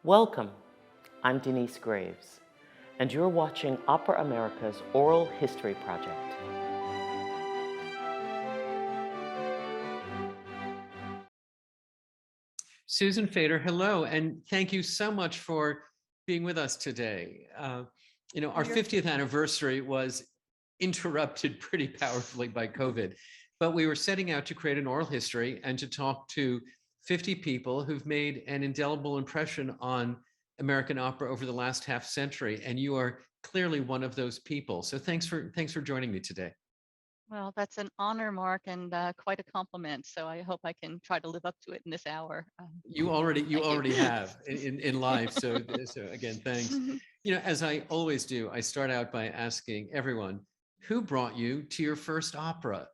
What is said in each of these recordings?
Welcome, I'm Denise Graves, and you're watching Opera America's Oral History Project. Susan Fader, hello, and thank you so much for being with us today. Our 50th anniversary was interrupted pretty powerfully by COVID, but we were setting out to create an oral history and to talk to 50 people who've made an indelible impression on American opera over the last half century, and you are clearly one of those people. So thanks for joining me today. Well, that's an honor, Mark, and quite a compliment. So I hope I can try to live up to it in this hour. You already have in life. So again, thanks. As I always do, I start out by asking everyone, who brought you to your first opera?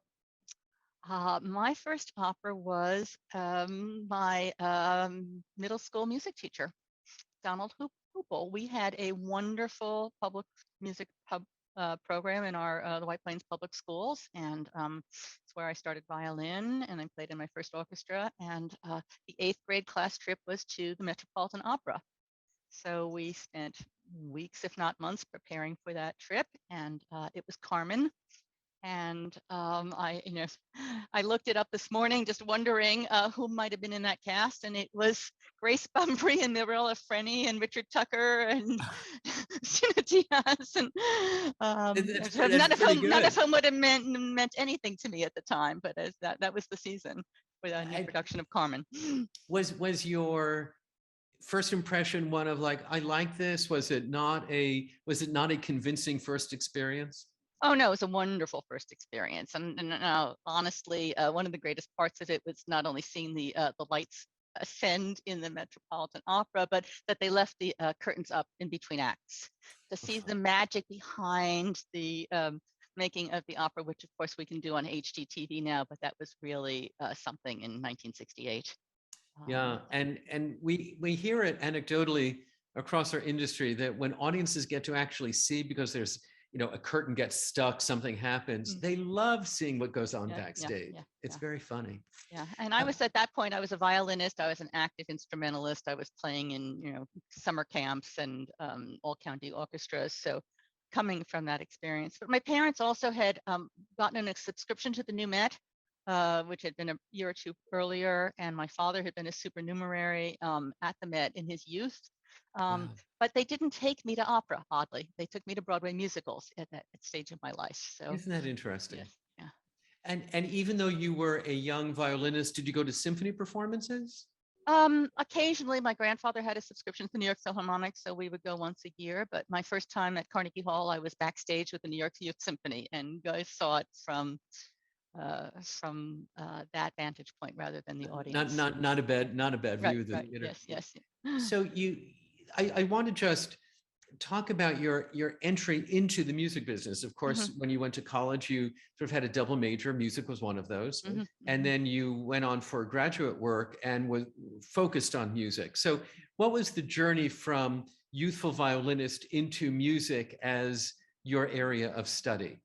My first opera was my middle school music teacher, Donald Hoople. We had a wonderful public music program in our the White Plains Public Schools, and it's where I started violin, and I played in my first orchestra. And the 8th grade class trip was to the Metropolitan Opera. So we spent weeks, if not months, preparing for that trip, and it was Carmen. And I looked it up this morning, just wondering who might have been in that cast, and it was Grace Bumbry and Mirella Freni and Richard Tucker and Sina Diaz, and none of whom would have meant anything to me at the time, but as that was the season for the new production of Carmen. Was your first impression one of like, I like this? Was it not a convincing first experience? Oh no, it was a wonderful first experience, and honestly, one of the greatest parts of it was not only seeing the lights ascend in the Metropolitan Opera, but that they left the curtains up in between acts to see the magic behind the making of the opera, which of course we can do on HGTV now, but that was really something in 1968. Yeah, and we hear it anecdotally across our industry that when audiences get to actually see, because there's a curtain gets stuck, something happens, they love seeing what goes on backstage. It's very funny. Yeah, and I was at that point, I was a violinist, I was an active instrumentalist, I was playing in summer camps and all county orchestras, so coming from that experience. But my parents also had gotten a subscription to the New Met, which had been a year or two earlier, and my father had been a supernumerary at the Met in his youth. But they didn't take me to opera, oddly. They took me to Broadway musicals at that stage of my life. So isn't that interesting? Yes, yeah. And even though you were a young violinist, did you go to symphony performances? Occasionally, my grandfather had a subscription to the New York Philharmonic, so we would go once a year. But my first time at Carnegie Hall, I was backstage with the New York Youth Symphony, and I saw it from that vantage point rather than the audience. Not a bad view. Right. Yes. So I want to just talk about your entry into the music business. Of course, when you went to college, you sort of had a double major. Music was one of those, and then you went on for graduate work and was focused on music. So, what was the journey from youthful violinist into music as your area of study?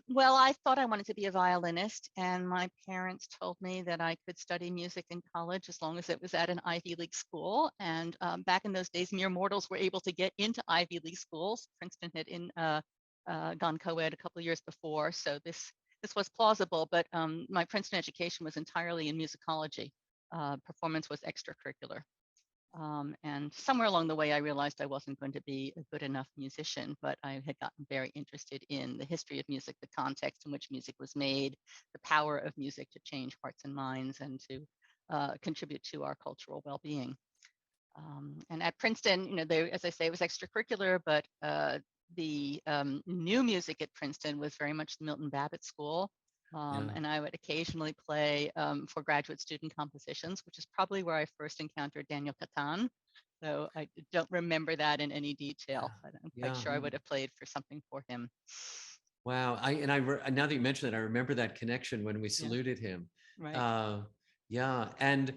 Well, I thought I wanted to be a violinist, and my parents told me that I could study music in college as long as it was at an Ivy League school. And back in those days, mere mortals were able to get into Ivy League schools. Princeton had gone co-ed a couple of years before, so this was plausible. But my Princeton education was entirely in musicology. Performance was extracurricular. And somewhere along the way, I realized I wasn't going to be a good enough musician, but I had gotten very interested in the history of music, the context in which music was made, the power of music to change hearts and minds and to contribute to our cultural well-being. And at Princeton, as I say, it was extracurricular, but the new music at Princeton was very much the Milton Babbitt School. And I would occasionally play for graduate student compositions, which is probably where I first encountered Daniel Catan. So I don't remember that in any detail, but I'm quite sure I would have played for something for him. Wow. Now that you mentioned that, I remember that connection when we saluted him. Right. And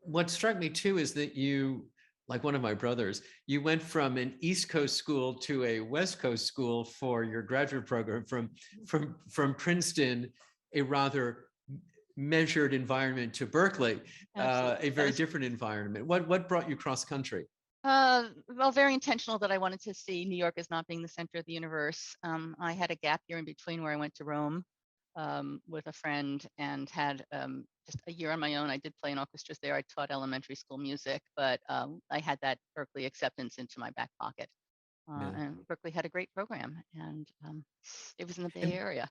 what struck me too is that you, like one of my brothers, you went from an East Coast school to a West Coast school for your graduate program, from Princeton, a rather measured environment to Berkeley, Absolutely. a very different environment. What brought you cross country? Well, very intentional that I wanted to see New York as not being the center of the universe. I had a gap year in between where I went to Rome with a friend and had just a year on my own. I did play in orchestras there. I taught elementary school music, but I had that Berkeley acceptance into my back pocket. Yeah. And Berkeley had a great program, and it was in the Bay And, Area.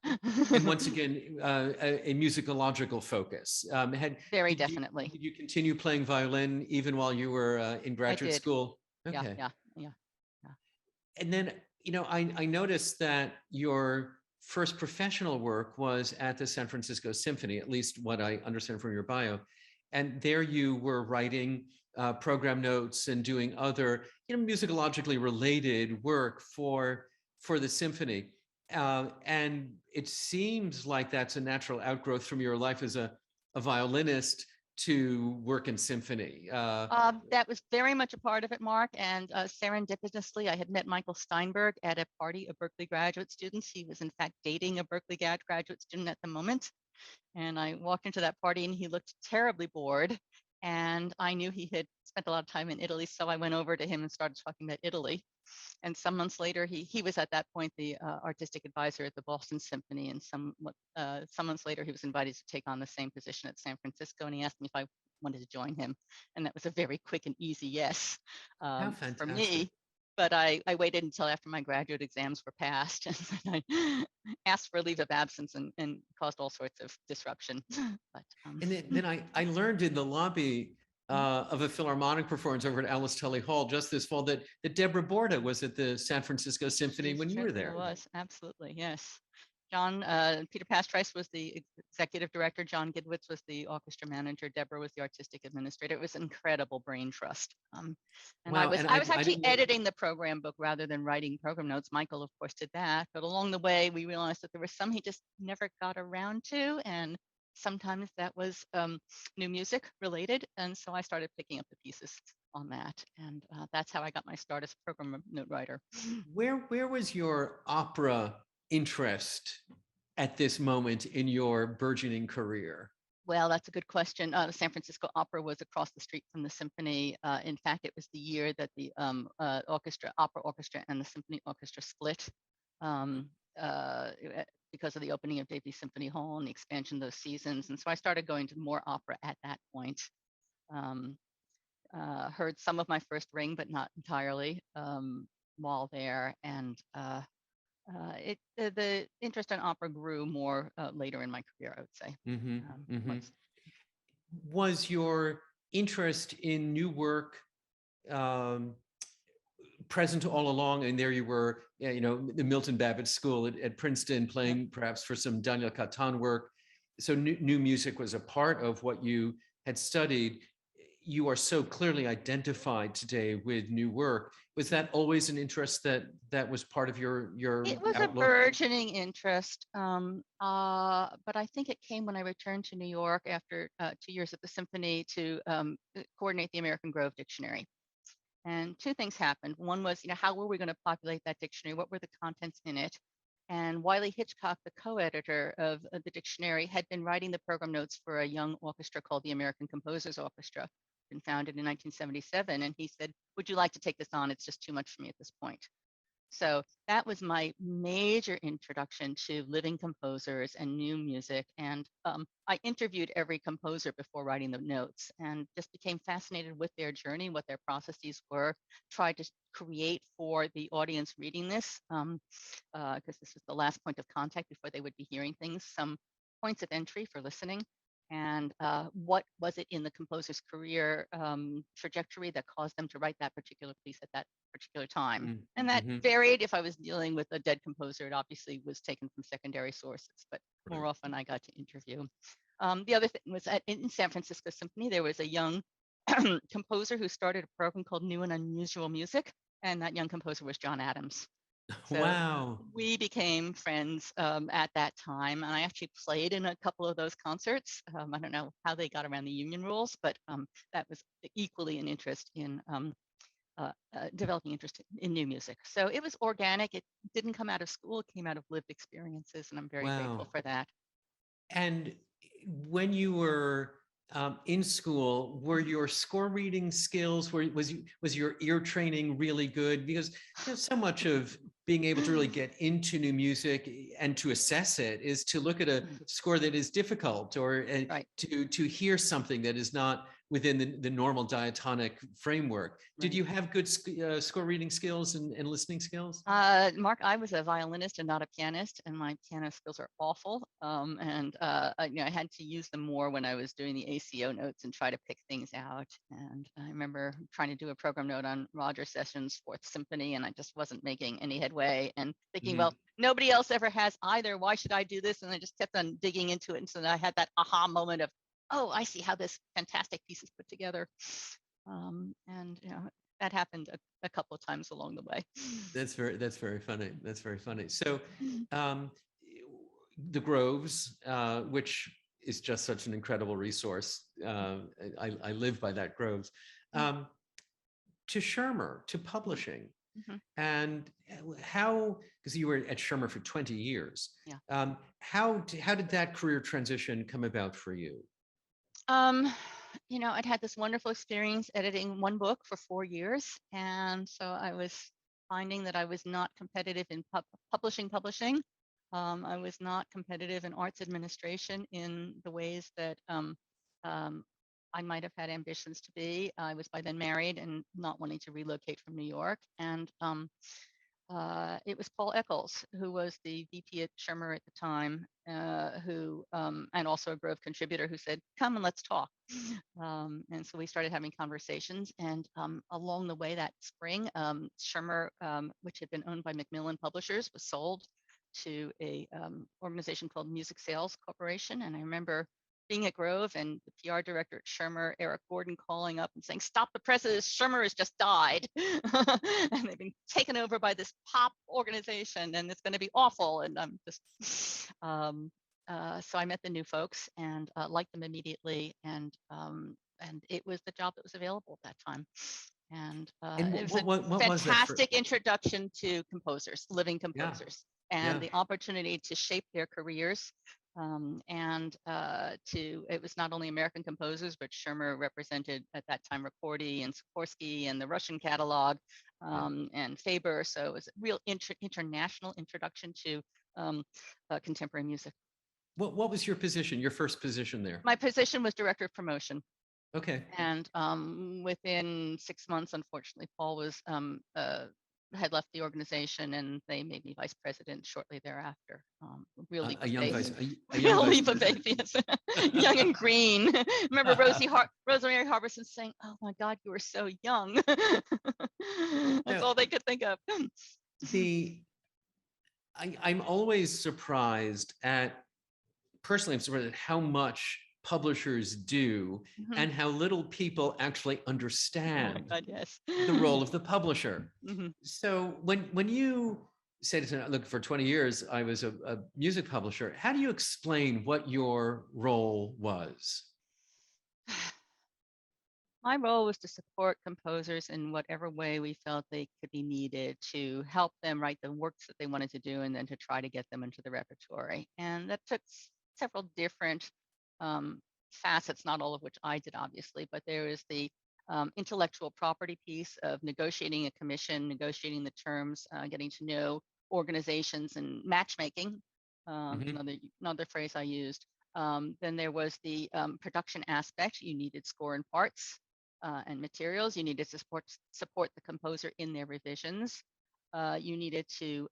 and once again, a musicological focus. Very Did you, definitely. did you continue playing violin even while you were in I graduate did. school? Yeah, Okay. yeah, yeah, yeah. And then, I noticed that your first professional work was at the San Francisco Symphony, at least what I understand from your bio. And there you were writing program notes and doing other, musicologically related work for the symphony. And it seems like that's a natural outgrowth from your life as a violinist to work in symphony. That was very much a part of it, Mark. And serendipitously, I had met Michael Steinberg at a party of Berkeley graduate students. He was, in fact, dating a Berkeley graduate student at the moment. And I walked into that party and he looked terribly bored. And I knew he had spent a lot of time in Italy. So I went over to him and started talking about Italy. And some months later, he was at that point the artistic advisor at the Boston Symphony. And some months later, he was invited to take on the same position at San Francisco. And he asked me if I wanted to join him. And that was a very quick and easy yes How for fantastic. me. But I waited until after my graduate exams were passed, and I asked for a leave of absence and caused all sorts of disruption. But And then I learned in the lobby of a Philharmonic performance over at Alice Tully Hall just this fall that Deborah Borda was at the San Francisco Symphony she when you were certainly there. was, absolutely, yes. Peter Pastrice was the executive director. John Gidwitz was the orchestra manager. Deborah was the artistic administrator. It was incredible brain trust. And I Wow, was and I was I actually didn't know. editing the program book rather than writing program notes. Michael, of course, did that. But along the way, we realized that there were some he just never got around to, and sometimes that was new music related. And so I started picking up the pieces on that, and that's how I got my start as a program note writer. Where was your opera interest at this moment in your burgeoning career? Well, that's a good question. The San Francisco Opera was across the street from the symphony. In fact, it was the year that the opera orchestra and the symphony orchestra split um, because of the opening of Davies Symphony Hall and the expansion of those seasons. And so I started going to more opera at that point. Um, Heard some of my first Ring, but not entirely while there. And the interest in opera grew more later in my career, I would say. Mm-hmm, mm-hmm. Once Was your interest in new work um, present all along? And there you were, the Milton Babbitt School at Princeton, playing perhaps for some Daniel Catan work. So new music was a part of what you had studied. You are so clearly identified today with new work. Was that always an interest that was part of your It was outlook? a burgeoning interest, but I think it came when I returned to New York after 2 years at the symphony to coordinate the American Grove Dictionary. And two things happened. One was, how were we going to populate that dictionary? What were the contents in it? And Wiley Hitchcock, the co-editor of the dictionary, had been writing the program notes for a young orchestra called the American Composers Orchestra, been founded in 1977. And he said, "Would you like to take this on? It's just too much for me at this point." So that was my major introduction to living composers and new music. And I interviewed every composer before writing the notes and just became fascinated with their journey, what their processes were, tried to create for the audience reading this, because this was the last point of contact before they would be hearing things, some points of entry for listening. And what was it in the composer's career trajectory that caused them to write that particular piece at that particular time? And that varied. If I was dealing with a dead composer, it obviously was taken from secondary sources, but more often I got to interview. The other thing was in San Francisco Symphony, there was a young composer who started a program called New and Unusual Music, and that young composer was John Adams. So wow. we became friends at that time, and I actually played in a couple of those concerts. I don't know how they got around the union rules, but that was equally an interest in developing interest in new music. So it was organic. It didn't come out of school. It came out of lived experiences, and I'm very grateful for that. And when you were in school, were your score reading skills, was your ear training really good? Because so much of being able to really get into new music and to assess it is to look at a score that is difficult, or Right. to hear something that is not within the normal diatonic framework. Did Right. you have good score reading skills and listening skills? Mark, I was a violinist and not a pianist, and my piano skills are awful. I had to use them more when I was doing the ACO notes and try to pick things out. And I remember trying to do a program note on Roger Sessions' Fourth Symphony, and I just wasn't making any headway. And thinking, well, nobody else ever has either. Why should I do this? And I just kept on digging into it, and so I had that aha moment of, oh, I see how this fantastic piece is put together. That happened a couple of times along the way. That's very funny. That's very funny. So, the Groves, which is just such an incredible resource. I live by that Groves. To Schirmer, to publishing, and how, because you were at Schirmer for 20 years. Yeah. How did that career transition come about for you? I'd had this wonderful experience editing one book for 4 years. And so I was finding that I was not competitive in publishing. I was not competitive in arts administration in the ways that I might have had ambitions to be. I was by then married and not wanting to relocate from New York. And it was Paul Eccles, who was the VP at Schirmer at the time, and also a Grove contributor, who said, come and let's talk. And so we started having conversations. And along the way that spring, Schirmer, which had been owned by Macmillan Publishers, was sold to a organization called Music Sales Corporation. And I remember being at Grove and the PR director at Schirmer, Eric Gordon, calling up and saying, stop the presses, Schirmer has just died. And they've been taken over by this pop organization and it's going to be awful. And I'm just, so I met the new folks and liked them immediately. And it was the job that was available at that time. And it was a fantastic introduction to composers, living composers, and the opportunity to shape their careers. It was not only American composers, but Schirmer represented at that time Ricordi and Sikorsky and the Russian catalog, and Faber. So it was a real international introduction to contemporary music. What was your position, your first position there? My position was director of promotion. Okay. And within 6 months, unfortunately, Paul was had left the organization, and they made me vice president shortly thereafter. Real leap of faith. Real leap of faith, yes. Young and green. Remember Rosemary Harbison saying, "Oh my God, you were so young." That's all they could think of. I'm always surprised at, personally, I'm surprised at how much publishers do and how little people actually understand the role of the publisher. So when you say to, look, for 20 years, I was a music publisher, how do you explain what your role was? My role was to support composers in whatever way we felt they could be needed to help them write the works that they wanted to do, and then to try to get them into the repertory. And that took several different facets, not all of which I did, obviously, but there is the intellectual property piece of negotiating a commission, negotiating the terms, getting to know organizations, and matchmaking, another phrase I used. Then there was the production aspect. You needed score and parts and materials. You needed to support the composer in their revisions. You needed to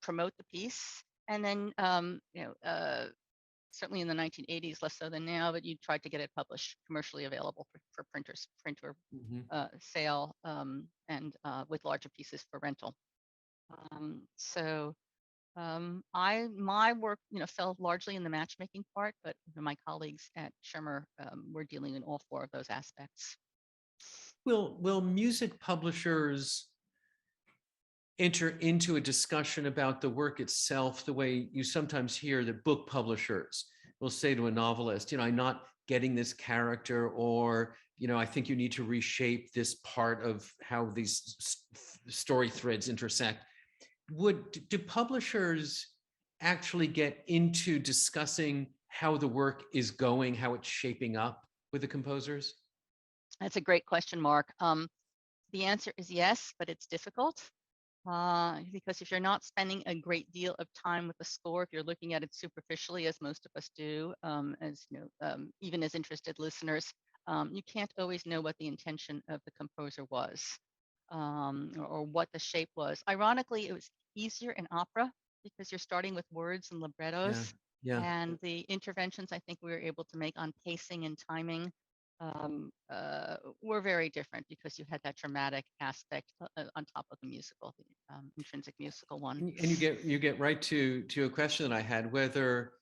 promote the piece. And then, certainly in the 1980s, less so than now, but you tried to get it published, commercially available for printer sale, and with larger pieces for rental. My work, fell largely in the matchmaking part, but my colleagues at Schirmer were dealing in all four of those aspects. Will music publishers enter into a discussion about the work itself the way you sometimes hear that book publishers will say to a novelist, I'm not getting this character, or, I think you need to reshape this part of how these story threads intersect? Do publishers actually get into discussing how the work is going, how it's shaping up with the composers? That's a great question, Mark. The answer is yes, but it's difficult. Because if you're not spending a great deal of time with the score, if you're looking at it superficially, as most of us do, as you know, even as interested listeners, you can't always know what the intention of the composer was, or what the shape was. Ironically, it was easier in opera because you're starting with words and Yeah, librettos, yeah. and the interventions I think we were able to make on pacing and timing were very different because you had that dramatic aspect on top of the musical, the intrinsic musical one. And you get right to a question that I had, whether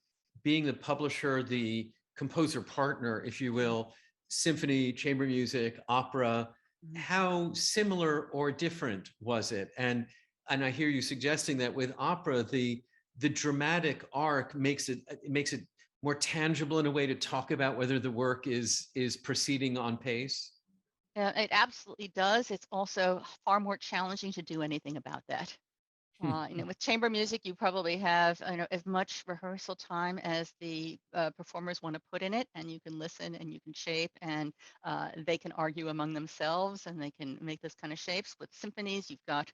being the publisher, the composer partner, if you will, symphony, chamber music, opera, how similar or different was it? And I hear you suggesting that with opera, the dramatic arc makes it more tangible in a way to talk about whether the work is proceeding on pace. It absolutely does. It's also far more challenging to do anything about that. With chamber music, you probably have as much rehearsal time as the performers want to put in it, and you can listen and you can shape, and they can argue among themselves, and they can make those kind of shapes. With symphonies, you've got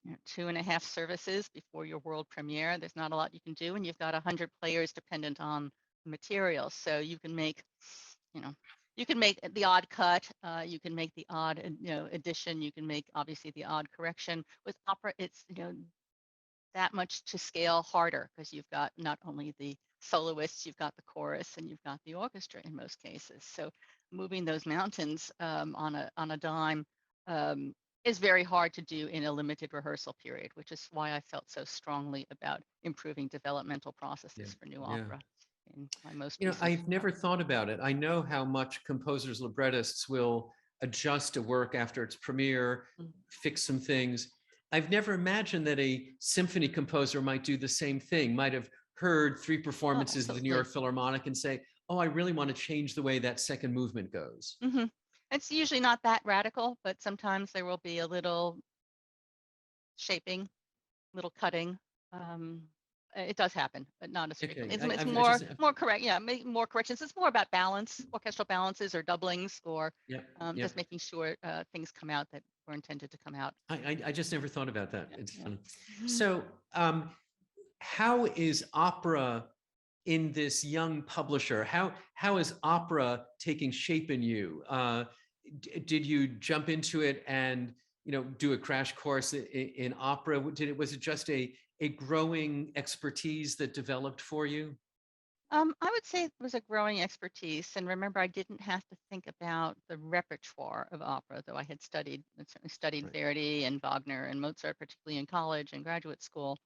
2.5 services before your world premiere. There's not a lot you can do, and you've got 100 players dependent on the material. So you can make, you can make the odd cut, you can make the odd, addition, you can make obviously the odd correction. With opera, it's that much to scale harder because you've got not only the soloists, you've got the chorus, and you've got the orchestra in most cases. So moving those mountains on a dime is very hard to do in a limited rehearsal period, which is why I felt so strongly about improving developmental processes for new opera. In my most recent I've never thought about it. I know how much composers, librettists will adjust a work after its premiere, fix some things. I've never imagined that a symphony composer might do the same thing, might have heard 3 performances of the New York Philharmonic and say, oh, I really want to change the way that second movement goes. It's usually not that radical, but sometimes there will be a little shaping, little cutting. It does happen, but not as frequently. It's more correct. Yeah, more corrections. It's more about balance, orchestral balances or doublings, or just making sure things come out that were intended to come out. I just never thought about that. It's funny. So how is opera in this young publisher? How is opera taking shape in you? Did you jump into it and do a crash course in opera? Was it just a growing expertise that developed for you? I would say it was a growing expertise. And remember, I didn't have to think about the repertoire of opera, though I had certainly studied Verdi and Wagner and Mozart, particularly in college and graduate school.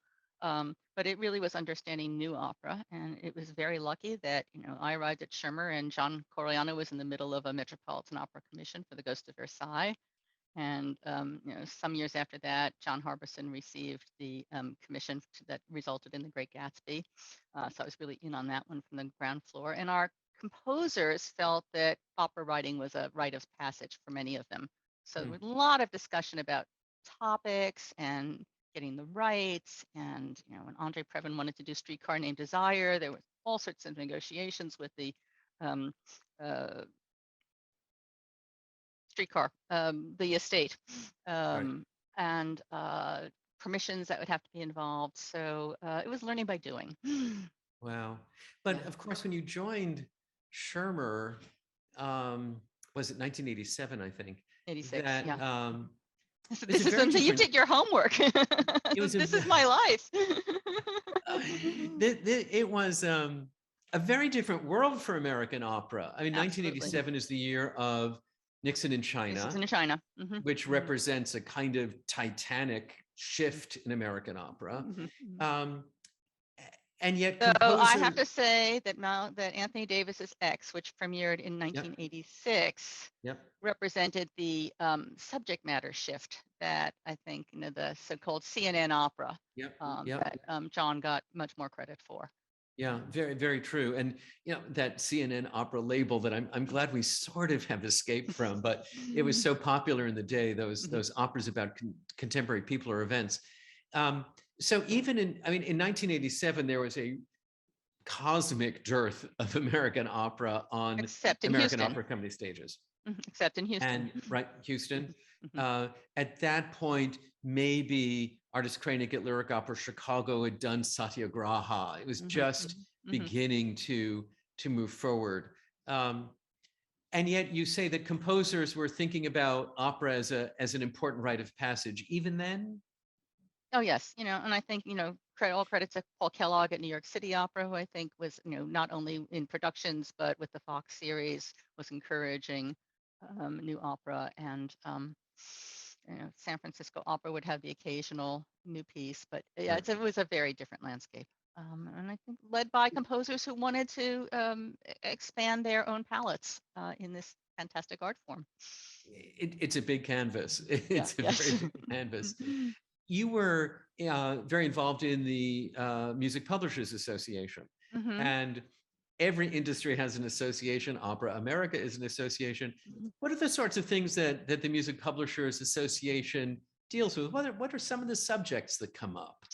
But it really was understanding new opera. And it was very lucky that, I arrived at Schirmer and John Corigliano was in the middle of a Metropolitan Opera commission for the Ghost of Versailles. And some years after that, John Harbison received the commission that resulted in The Great Gatsby. So I was really in on that one from the ground floor. And our composers felt that opera writing was a rite of passage for many of them. So there was a lot of discussion about topics and getting the rights. And when Andre Previn wanted to do Streetcar Named Desire, there was all sorts of negotiations with the streetcar, the estate, and permissions that would have to be involved. So it was learning by doing. Wow. But of course, when you joined Schirmer, was it 1987, I think? 86, that, So this is something you did your homework. This is my life. It was a very different world for American opera. I mean, Absolutely. 1987 is the year of Nixon in China, which represents a kind of titanic shift in American opera. And yet, so I have to say that Anthony Davis's X, which premiered in 1986, represented the subject matter shift that I think the so-called CNN opera that John got much more credit for. Yeah, very, very true. And that CNN opera label that I'm glad we sort of have escaped from, but it was so popular in the day, those operas about contemporary people or events. So even in 1987, there was a cosmic dearth of American opera on Except in American Houston. Opera Company stages. Except in Houston. And right, Houston. Mhm. At that point, maybe Artist Kranick at Lyric Opera Chicago had done Satyagraha. It was Mhm, just mhm. beginning to move forward. Um, and yet you say that composers were thinking about opera as an important rite of passage even then. Oh yes, and I think all credit to Paul Kellogg at New York City Opera, who I think was not only in productions but with the Fox series was encouraging new opera, and San Francisco Opera would have the occasional new piece, but yeah, Right. it was a very different landscape, and I think led by composers who wanted to expand their own palettes in this fantastic art form. It's a big canvas. Yeah. It's a very Yes. big canvas. You were very involved in the Music Publishers Association, Hmm. and every industry has an association. Opera America is an association. Hmm. What are the sorts of things that the Music Publishers Association deals with? What are some of the subjects that come up?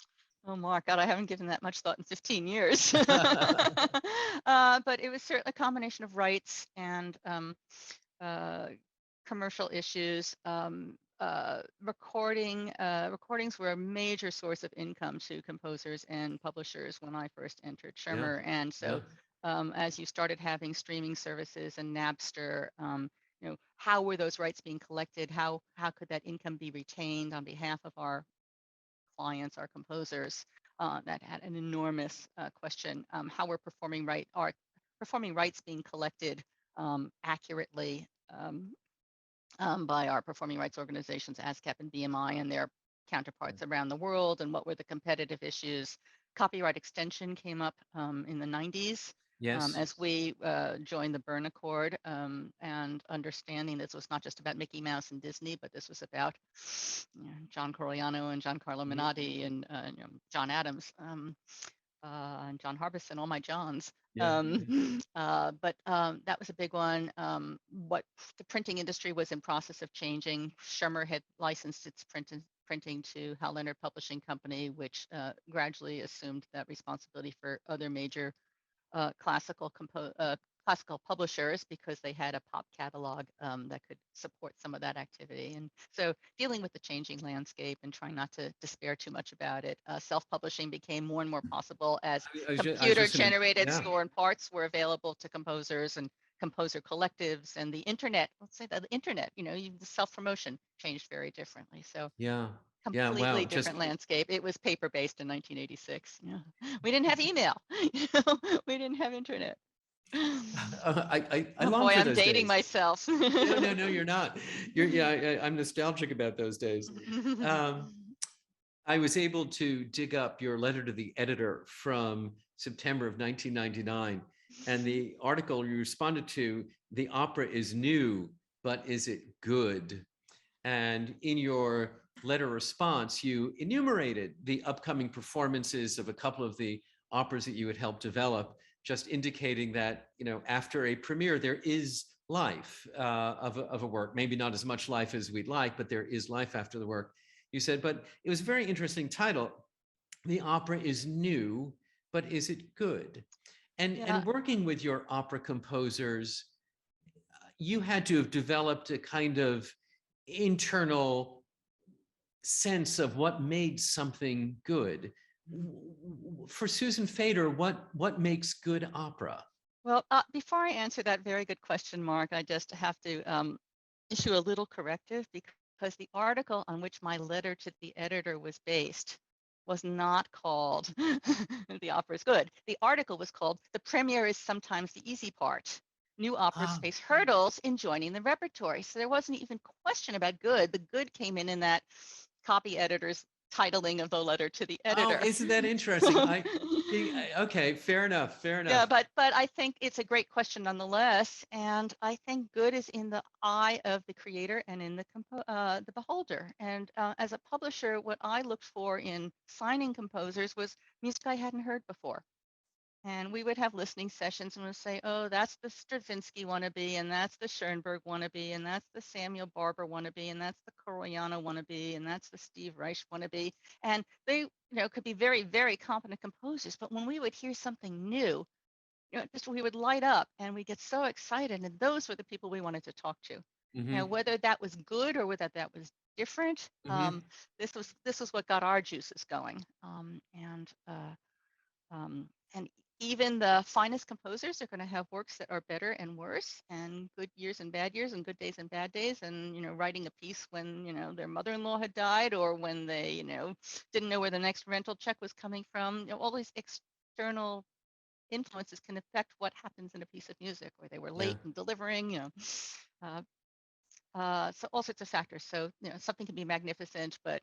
Oh, Mark, God, I haven't given that much thought in 15 years. But it was certainly a combination of rights and uh, commercial issues. Recordings were a major source of income to composers and publishers when I first entered Yeah, Schirmer. And so, yeah. as you started having streaming services and Napster, how were those rights being collected? How could that income be retained on behalf of our clients, our composers? That had an enormous question. How were performing rights being collected accurately by our performing rights organizations, ASCAP and BMI, and their counterparts around the world, and what were the competitive issues? Copyright extension came up in the 90s. Yes. As we joined the Berne Accord, and understanding this was not just about Mickey Mouse and Disney, but this was about John Corigliano and Giancarlo Mhm. Menotti and John Adams, and John Harbison, all my Johns. Yeah. Yeah. But that was a big one. What the printing industry was in process of changing. Schirmer had licensed its printing to Hal Leonard Publishing Company, which gradually assumed that responsibility for other major classical publishers because they had a pop catalog that could support some of that activity. And so dealing with the changing landscape and trying not to despair too much about it, self-publishing became more and more possible as I was computer just gonna, generated yeah, score and parts were available to composers and composer collectives, and the internet, let's say that the internet, the self-promotion changed very differently. So yeah, yeah. Wow. completely Just different landscape. It was paper-based in 1986. We didn't have email. We didn't have internet. I Oh long boy, for I'm those dating days. myself. No, no, no, you're not. Yeah, I'm nostalgic about those days. Um, I was able to dig up your letter to the editor from September of 1999, and the article you responded to, the opera is new, but is it good? And in your letter response, you enumerated the upcoming performances of a couple of the operas that you had helped develop, just indicating that, after a premiere, there is life of a work, maybe not as much life as we'd like, but there is life after the work. You said, but it was a very interesting title. The opera is new, but is it good? Yeah. And working with your opera composers, you had to have developed a kind of internal sense of what made something good. For Susan Fader, what makes good opera? Well, before I answer that very good question, Mark, I just have to issue a little corrective because the article on which my letter to the editor was based was not called The Opera is Good. The article was called The Premiere is Sometimes the Easy Part. New operas Ah, face hurdles in joining the repertory. So there wasn't even question about good. The good came in that copy editor's titling of the letter to the oh, editor. isn't that interesting? Okay, fair enough, fair Yeah, enough. but I think it's a great question nonetheless, and I think good is in the eye of the creator and in the beholder. And as a publisher, what I looked for in signing composers was music I hadn't heard before. And we would have listening sessions and we'd say, oh, that's the Stravinsky wannabe, and that's the Schoenberg wannabe, and that's the Samuel Barber wannabe, and that's the Corigliano wannabe, and that's the Steve Reich wannabe. And they, could be very, very competent composers. But when we would hear something new, just we would light up and we get so excited. And those were the people we wanted to talk to. Whether that was good or whether that was different, this was what got our juices going. And even the finest composers are going to have works that are better and worse, and good years and bad years, and good days and bad days. And writing a piece when their mother-in-law had died, or when they didn't know where the next rental check was coming from. All these external influences can affect what happens in a piece of music, or they were late in delivering. So all sorts of factors. So something can be magnificent, but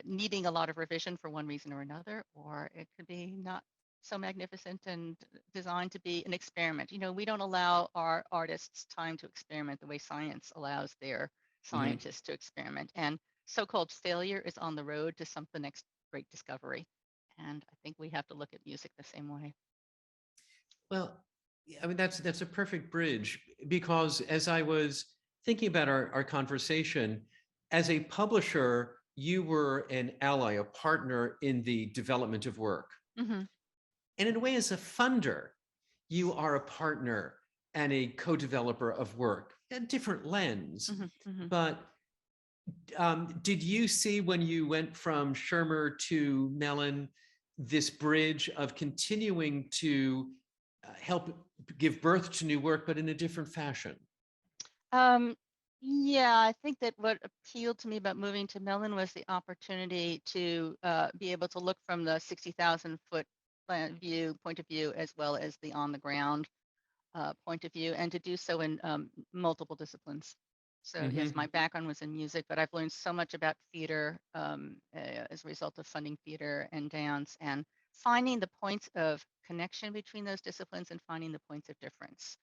needing a lot of revision for one reason or another, or it could be not so magnificent and designed to be an experiment. We don't allow our artists time to experiment the way science allows their scientists to experiment. And so-called failure is on the road to the next great discovery. And I think we have to look at music the same way. Well, I mean, that's a perfect bridge, because as I was thinking about our conversation, as a publisher, you were an ally, a partner in the development of work. And in a way, as a funder, you are a partner and a co-developer of work, a different lens. But did you see, when you went from Schirmer to Mellon, this bridge of continuing to help give birth to new work, but in a different fashion? Yeah, I think that what appealed to me about moving to Mellon was the opportunity to be able to look from the 60,000 foot point of view, as well as the on the ground point of view, and to do so in multiple disciplines. So yes, my background was in music, but I've learned so much about theater as a result of funding theater and dance, and finding the points of connection between those disciplines and finding the points of difference.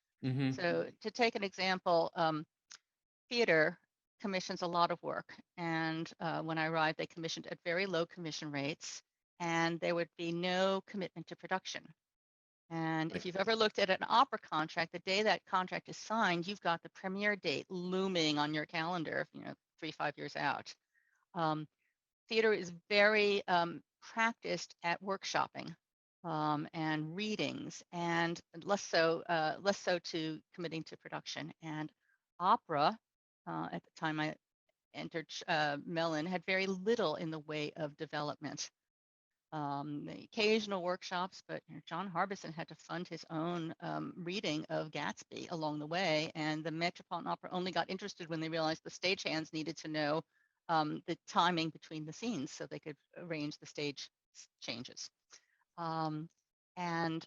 So to take an example, theater commissions a lot of work. And when I arrived, they commissioned at very low commission rates, and there would be no commitment to production. And if you've ever looked at an opera contract, the day that contract is signed, you've got the premiere date looming on your calendar, 3-5 years out. Theater is very practiced at workshopping and readings, and less so to committing to production. And opera, at the time I entered Mellon, had very little in the way of development. The occasional workshops, but John Harbison had to fund his own reading of Gatsby along the way, and the Metropolitan Opera only got interested when they realized the stagehands needed to know the timing between the scenes so they could arrange the stage changes. And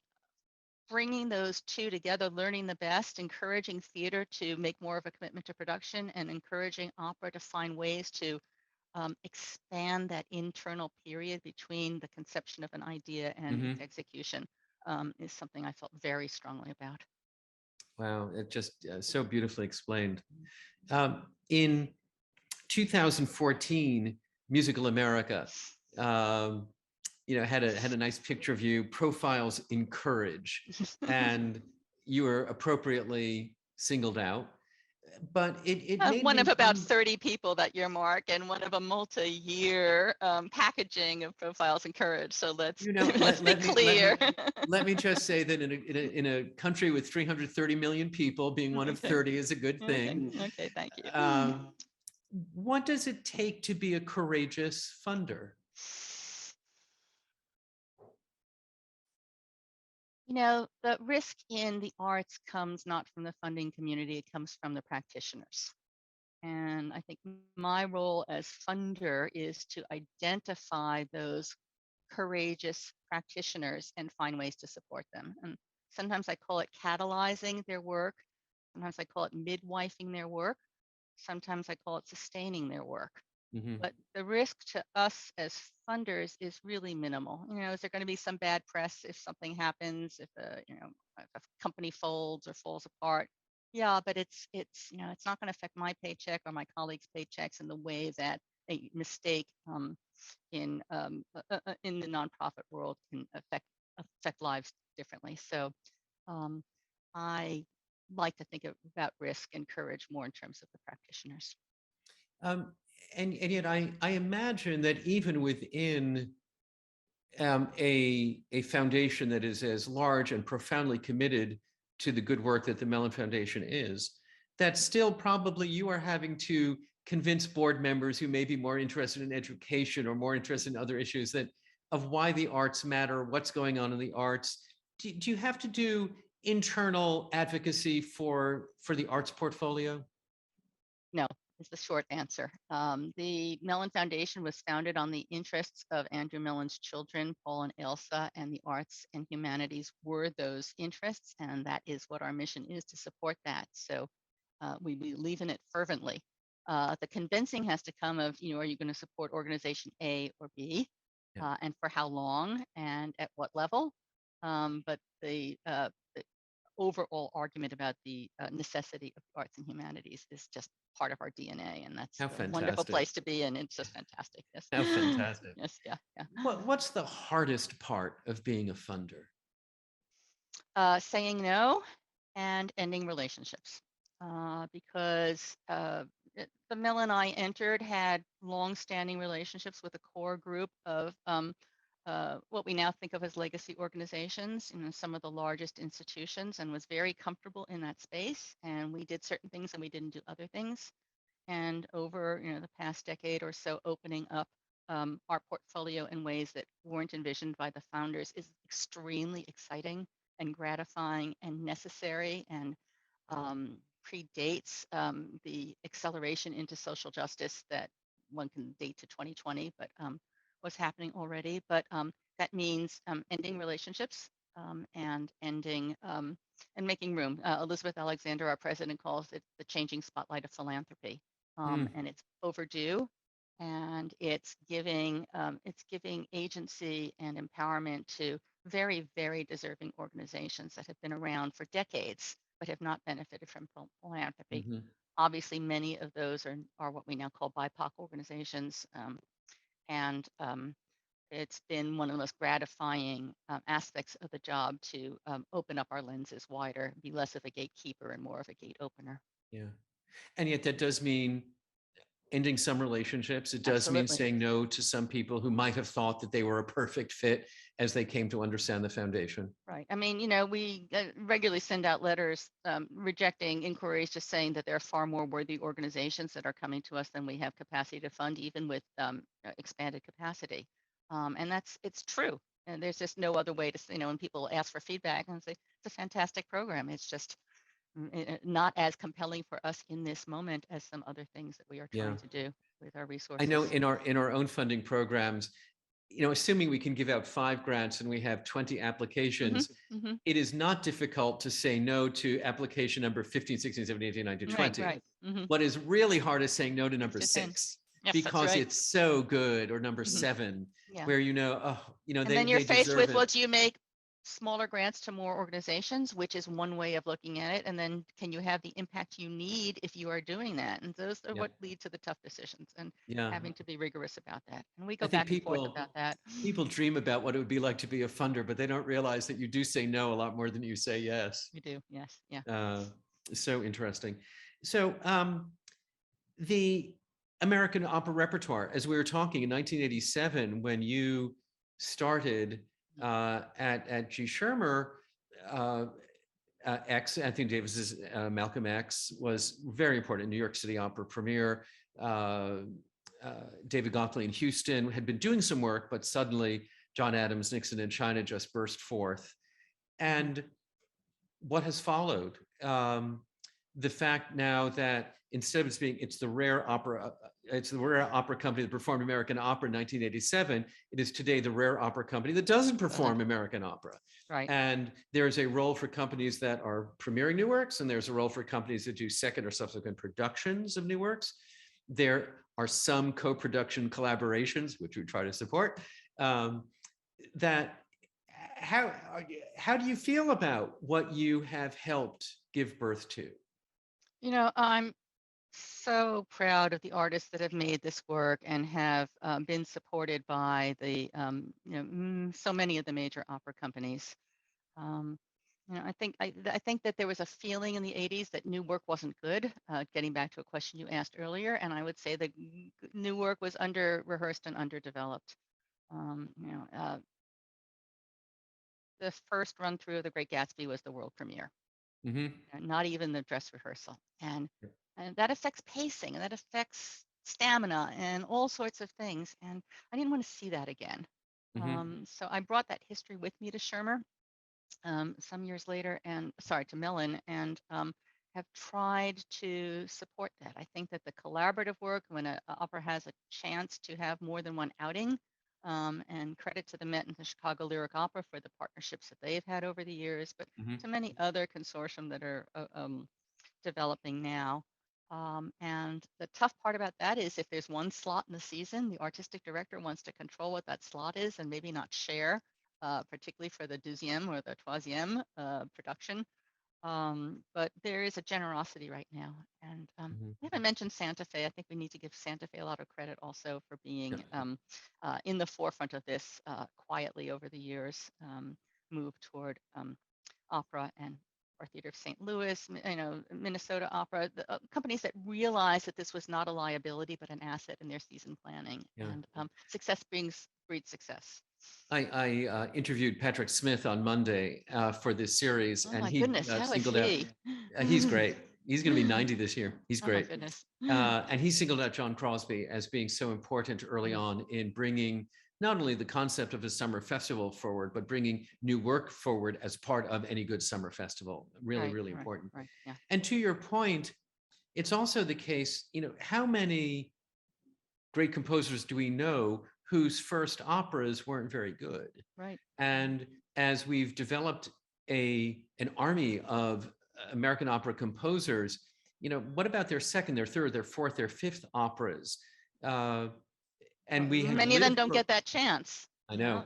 bringing those two together, learning the best, encouraging theater to make more of a commitment to production, and encouraging opera to find ways to expand that internal period between the conception of an idea and its execution is something I felt very strongly about. Wow, it just so beautifully explained. In 2014, Musical America, had a nice picture of you, Profiles in Courage, and you were appropriately singled out. But it made one me of about 30 people that year, Mark, and one of a multi-year packaging of Profiles in Courage. So let's be clear. Let me just say that in a country with 330 million people, being one of 30 is a good thing. Okay, thank you. What does it take to be a courageous funder? The risk in the arts comes not from the funding community, it comes from the practitioners. And I think my role as funder is to identify those courageous practitioners and find ways to support them. And sometimes I call it catalyzing their work. Sometimes I call it midwifing their work. Sometimes I call it sustaining their work. But the risk to us as funders is really minimal. Is there going to be some bad press if something happens, if a company folds or falls apart? Yeah, but it's not going to affect my paycheck or my colleagues' paychecks in the way that a mistake in the nonprofit world can affect affect lives differently. So um, I like to think about risk and courage more in terms of the practitioners. Um, and yet I imagine that even within a foundation that is as large and profoundly committed to the good work that the Mellon Foundation is, that still probably you are having to convince board members who may be more interested in education or more interested in other issues that of why the arts matter, what's going on in the arts. Do you have to do internal advocacy for the arts portfolio? No, is the short answer. The Mellon Foundation was founded on the interests of Andrew Mellon's children, Paul and Elsa, and the arts and humanities were those interests, and that is what our mission is, to support that. So we believe in it fervently. The convincing has to come of, are you going to support organization A or B, and for how long and at what level? But the overall argument about the necessity of arts and humanities is just part of our DNA, and that's How a wonderful fantastic. place to be in. It's just fantastic. Yes. How fantastic. Yes, yeah. What's the hardest part of being a funder? Saying no and ending relationships, because the Mellon I entered had long-standing relationships with a core group of what we now think of as legacy organizations, some of the largest institutions, and was very comfortable in that space. And we did certain things and we didn't do other things. And over the past decade or so, opening up our portfolio in ways that weren't envisioned by the founders is extremely exciting and gratifying and necessary, and predates the acceleration into social justice that one can date to 2020, but was happening already. But that means ending relationships and ending and making room. Elizabeth Alexander, our president, calls it the changing spotlight of philanthropy, and it's overdue. And it's giving agency and empowerment to very, very deserving organizations that have been around for decades but have not benefited from philanthropy. Mm-hmm. Obviously, many of those are what we now call BIPOC organizations, and it's been one of the most gratifying aspects of the job to open up our lenses wider, be less of a gatekeeper and more of a gate opener. Yeah, and yet that does mean ending some relationships. It does mean Absolutely. saying no to some people who might have thought that they were a perfect fit as they came to understand the foundation. Right. I mean, we regularly send out letters rejecting inquiries, just saying that there are far more worthy organizations that are coming to us than we have capacity to fund, even with expanded capacity. And it's true. And there's just no other way to, when people ask for feedback and say, it's a fantastic program. It's just not as compelling for us in this moment as some other things that we are trying to do with our resources. I know in our own funding programs, assuming we can give out 5 grants and we have 20 applications, it is not difficult to say no to application number 15, 16, 17, 18, 19, 20. Right. What is really hard is saying no to number 6. Yes, because right. it's so good, or number 7, where and then you're faced with, well, do you make smaller grants to more organizations, which is one way of looking at it, and then can you have the impact you need if you are doing that? And those are what lead to the tough decisions, and having to be rigorous about that. And we go back and forth about that. People dream about what it would be like to be a funder, but they don't realize that you do say no a lot more than you say yes. You do, yes, yeah. So interesting. So the American opera repertoire, as we were talking in 1987, when you started at G. Schirmer, Anthony Davis's Malcolm X was very important. New York City Opera premiere. David Gockley in Houston had been doing some work, but suddenly John Adams, Nixon in China just burst forth. And what has followed? The fact now that instead of it's the rare opera company that performed American opera in 1987, it is today the rare opera company that doesn't perform American opera. Right. And there's a role for companies that are premiering new works, and there's a role for companies that do second or subsequent productions of new works. There are some co-production collaborations, which we try to support. How do you feel about what you have helped give birth to? I'm so proud of the artists that have made this work and have been supported by the so many of the major opera companies. Um, I think that there was a feeling in the 80s that new work wasn't good. Getting back to a question you asked earlier, and I would say that new work was under rehearsed and underdeveloped. Um, you know, uh, the first run through of The Great Gatsby was the world premiere, Hmm. and not even the dress rehearsal, and that affects pacing and that affects stamina and all sorts of things. And I didn't want to see that again. Hmm. So I brought that history with me to Schirmer some years later, and sorry, to Mellon, and have tried to support that. I think that the collaborative work, when an opera has a chance to have more than one outing, and credit to the Met and the Chicago Lyric Opera for the partnerships that they've had over the years, but Hmm. to many other consortium that are developing now. And the tough part about that is if there's one slot in the season, the artistic director wants to control what that slot is and maybe not share, particularly for the deuxième or the troisième production. But there is a generosity right now. And Hmm. I haven't mentioned Santa Fe. I think we need to give Santa Fe a lot of credit also for Yeah. being in the forefront of this quietly over the years, move toward opera and or Theater of St. Louis, Minnesota Opera, the companies that realized that this was not a liability but an asset in their season planning. Yeah. And success breeds success. I interviewed Patrick Smith on Monday for this series, Oh and my he goodness, how is singled out. he? He's great. He's going to be 90 this year. He's Oh my great. goodness. And he singled out John Crosby as being so important early on in bringing not only the concept of a summer festival forward, but bringing new work forward as part of any good summer festival. Really, really important. Right, yeah, And to your point, it's also the case, how many great composers do we know whose first operas weren't very good? right. And as we've developed an army of American opera composers, what about their second, their third, their fourth, their fifth operas? And we have Many of them lived don't get that chance. I know.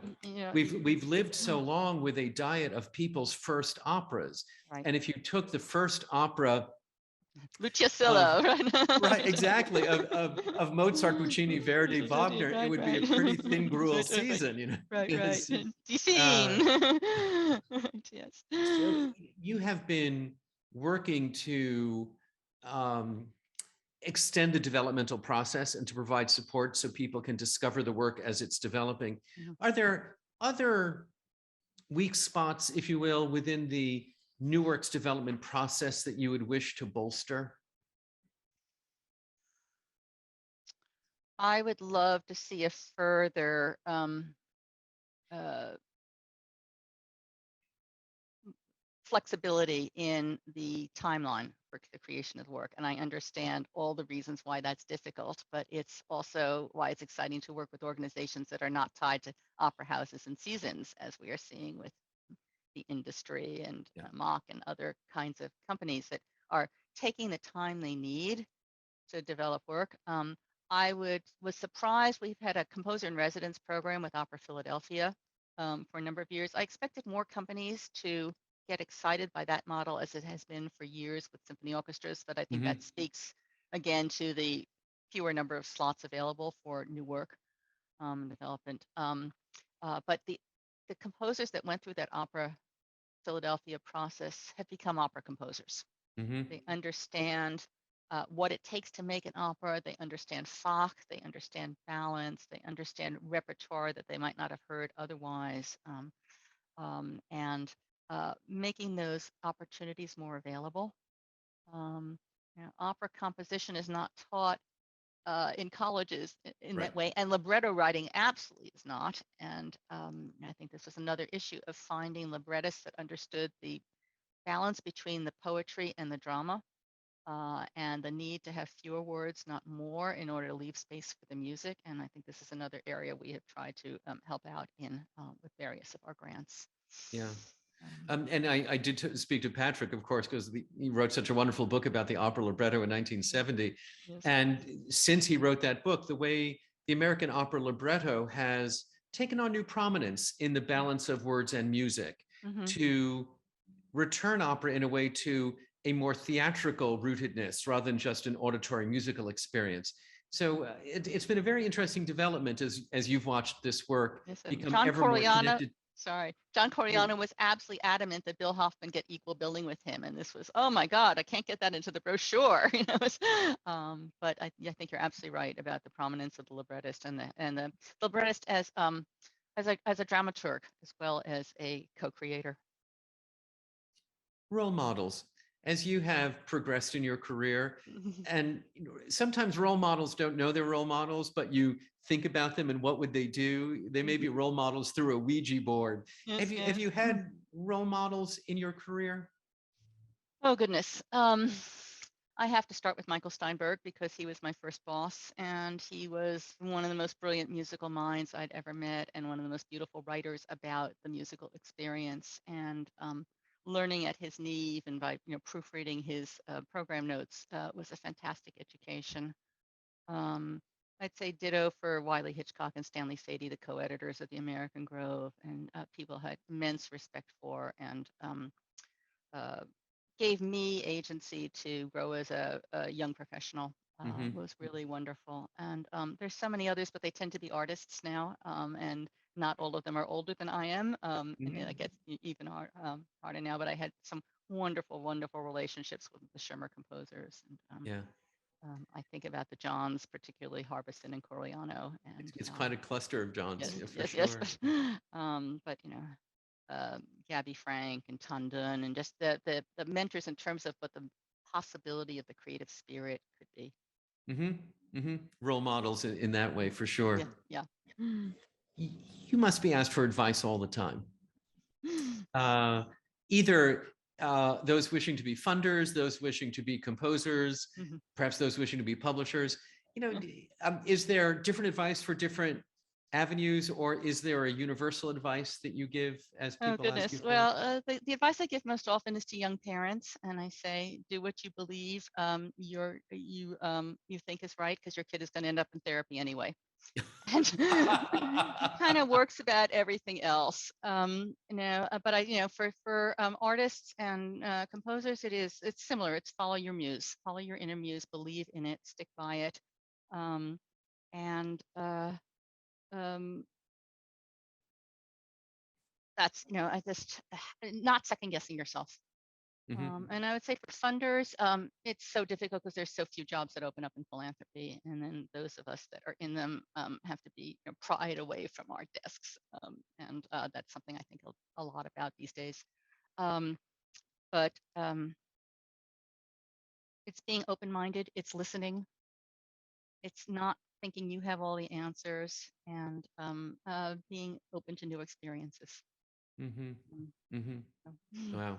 We've lived so long with a diet of people's first operas. Right. And if you took the first opera Luciacillo, right, exactly, of Mozart, Puccini, Verdi, Wagner, it would be a pretty thin gruel season, Right. Yes. Scene. Yes. So you have been working to extend the developmental process and to provide support so people can discover the work as it's developing. Mhm. Are there other weak spots, if you will, within the new works development process that you would wish to bolster? I would love to see a further flexibility in the timeline for the creation of the work. And I understand all the reasons why that's difficult, but it's also why it's exciting to work with organizations that are not tied to opera houses and seasons, as we are seeing with the industry and Mock and other kinds of companies that are taking the time they need to develop work. I was surprised. We've had a composer in residence program with Opera Philadelphia for a number of years. I expected more companies to get excited by that model as it has been for years with symphony orchestras, but I think that speaks again to the fewer number of slots available for new work development. But the composers that went through that Opera Philadelphia process have become opera composers. They understand what it takes to make an opera. They understand Fach, they understand balance, they understand repertoire that they might not have heard otherwise, and making those opportunities more available. Opera composition is not taught in colleges in that way, and libretto writing absolutely is not. And I think this was another issue of finding librettists that understood the balance between the poetry and the drama, and the need to have fewer words, not more, in order to leave space for the music. And I think this is another area we have tried to help out in with various of our grants. Yeah. And I did speak to Patrick, of course, because he wrote such a wonderful book about the opera libretto in 1970. Yes. And since he wrote that book, the way the American opera libretto has taken on new prominence in the balance of words and music to return opera in a way to a more theatrical rootedness rather than just an auditory musical experience. So it's been a very interesting development as you've watched this work Yes, become John ever more Coriano, connected. John Coriano was absolutely adamant that Bill Hoffman get equal billing with him, and this was, oh my God, I can't get that into the brochure, you know. But I think you're absolutely right about the prominence of the librettist and the librettist as a dramaturg as well as a co-creator. Role models, as you have progressed in your career, and sometimes role models don't know they're role models, but you think about them and what would they do? They may be role models through a Ouija board. Yes, Have you had role models in your career? Oh goodness. I have to start with Michael Steinberg because he was my first boss, and he was one of the most brilliant musical minds I'd ever met, and one of the most beautiful writers about the musical experience. And learning at his knee, even by proofreading his program notes, was a fantastic education. I'd say ditto for Wiley Hitchcock and Stanley Sadie, the co-editors of the American Grove, and people I had immense respect for, and gave me agency to grow as a young professional. Was really wonderful. And there's so many others, but they tend to be artists now, and not all of them are older than I am. And it gets even harder now, but I had some wonderful, wonderful relationships with the Schirmer composers. And Yeah. I think about the Johns, particularly Harbison and Coriano. And It's quite a cluster of Johns, yes, yeah, for yes, sure. yes. But Gabby Frank and Tundun, and just the mentors in terms of what the possibility of the creative spirit could be. Role models in that way, for sure. Yeah. You must be asked for advice all the time. Either those wishing to be funders, those wishing to be composers, perhaps those wishing to be publishers. Is there different advice for different avenues, or is there a universal advice that you give as people ask you for? Well, the advice I give most often is to young parents, and I say, do what you believe you think is right, because your kid is going to end up in therapy anyway. And kind of works about everything else. But for artists and composers, it's similar. It's follow your muse, follow your inner muse, believe in it, stick by it, and that's I just not second guessing yourself. And I would say for funders, it's so difficult because there's so few jobs that open up in philanthropy, and then those of us that are in them have to be pried away from our desks, and that's something I think a lot about these days. But it's being open-minded, it's listening, it's not thinking you have all the answers, and being open to new experiences. Wow.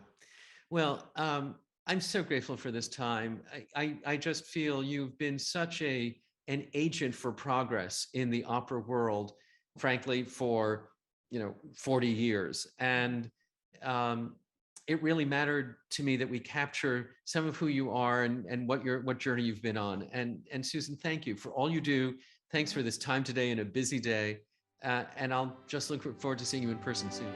Well, I'm so grateful for this time. I just feel you've been such an agent for progress in the opera world, frankly, for 40 years. And it really mattered to me that we capture some of who you are and what journey you've been on. And Susan, thank you for all you do. Thanks for this time today in a busy day. And I'll just look forward to seeing you in person soon.